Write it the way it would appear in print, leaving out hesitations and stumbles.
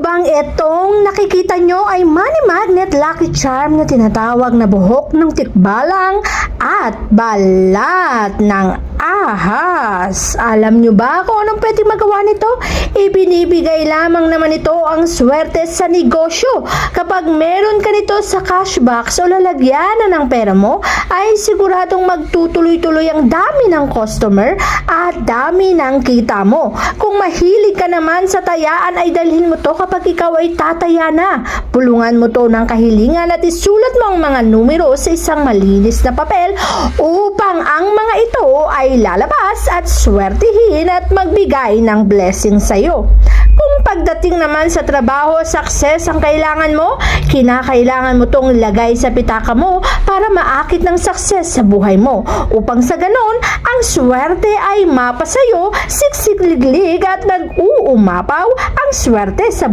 bang itong nakikita nyo ay money magnet lucky charm na tinatawag na buhok ng tikbalang at balat ng ahas? Alam nyo ba kung anong pwede magawa nito? Ibinibigay lamang naman ito ang swerte sa negosyo. Kapag meron ka nito sa cash box o lalagyanan ng pera mo, ay siguradong magtutuloy-tuloy ang dami ng customer at dami ng kita mo. Kung mahilig ka naman sa tayaan, ay dalhin mo to kapag ikaw ay tataya na. Pulungan mo to ng kahilingan at isulat mo ang mga numero sa isang malinis na papel upang ang mga ito ay lalabas at swertihin at magbigay ng blessing sa iyo. Kung pagdating naman sa trabaho, success ang kailangan mo, kinakailangan mo tong ilagay sa pitaka mo para maakit ng success sa buhay mo. Upang sa ganon, ang swerte ay mapasayo, siksik-liglig at nag-uumapaw ang swerte sa